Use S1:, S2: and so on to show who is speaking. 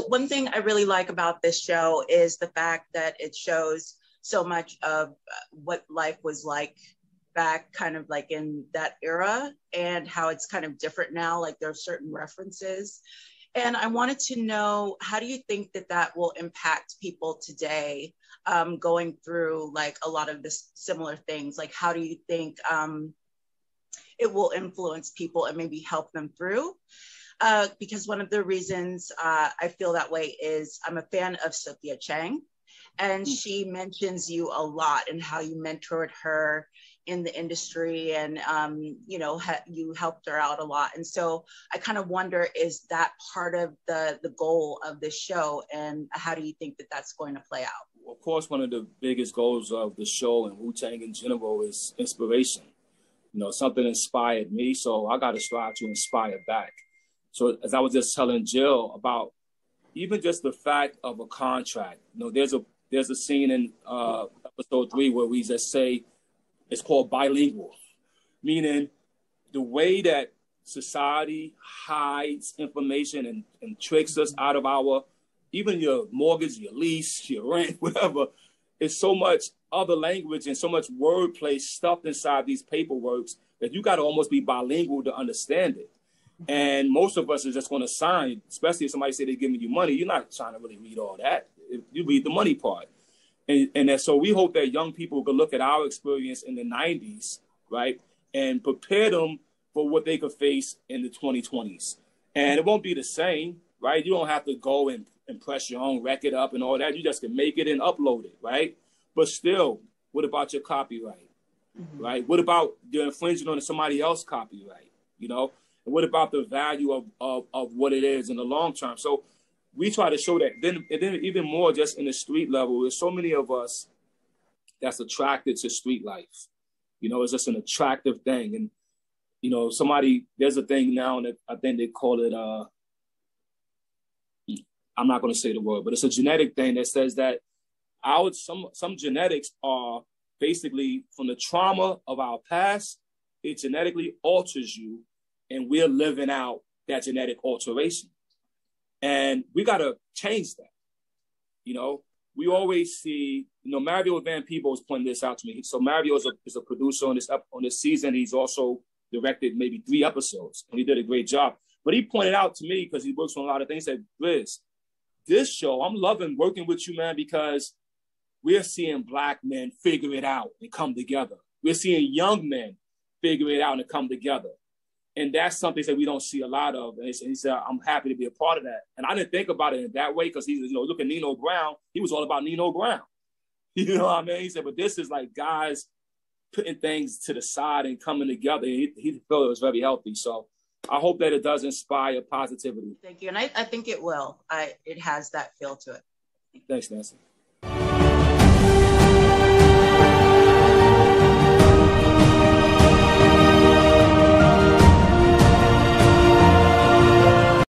S1: one thing I really like about this show is the fact that it shows so much of what life was like back kind of like in that era and how it's kind of different now. Like there are certain references. And I wanted to know, how do you think that that will impact people today going through like a lot of this similar things? Like, how do you think it will influence people and maybe help them through? Because one of the reasons I feel that way is I'm a fan of Sophia Chang, and she mentions you a lot and how you mentored her in the industry, and you know, you helped her out a lot. And so I kind of wonder, is that part of the goal of this show, and how do you think that that's going to play out?
S2: Well, of course, one of the biggest goals of the show and Wu-Tang in general is inspiration. You know, something inspired me, so I got to strive to inspire back. So as I was just telling Jill about even just the fact of a contract, you know, there's a scene in episode 3 where we just say it's called bilingual, meaning the way that society hides information and tricks us out of our, even your mortgage, your lease, your rent, whatever, is so much other language and so much wordplay stuffed inside these paperworks that you got to almost be bilingual to understand it. And most of us are just going to sign, especially if somebody say they're giving you money. You're not trying to really read all that. You read the money part. And so we hope that young people can look at our experience in the 90s, right, and prepare them for what they could face in the 2020s. And it won't be the same, right? You don't have to go and press your own record up and all that. You just can make it and upload it, right? But still, what about your copyright, right? What about the infringement on somebody else's copyright, you know? And what about the value of what it is in the long term? So we try to show that. Then even more just in the street level, there's so many of us that's attracted to street life. You know, it's just an attractive thing. And, you know, there's a thing now that I think they call it, I'm not going to say the word, but it's a genetic thing that says that some genetics are basically from the trauma of our past, it genetically alters you, and we're living out that genetic alteration. And we got to change that. You know, we always see, you know, Mario Van Peebles was pointing this out to me. So Mario is a producer on this season. He's also directed maybe 3 episodes, and he did a great job. But he pointed out to me, because he works on a lot of things, that Liz, this show, I'm loving working with you, man, because we're seeing Black men figure it out and come together. We're seeing young men figure it out and come together. And that's something that we don't see a lot of. And he said, I'm happy to be a part of that. And I didn't think about it in that way, because he's, you know, look at Nino Brown. He was all about Nino Brown. You know what I mean? He said, but this is like guys putting things to the side and coming together. He felt it was very healthy. So I hope that it does inspire positivity.
S1: Thank you. And I think it will. It has that feel to it.
S2: Thanks, Nancy.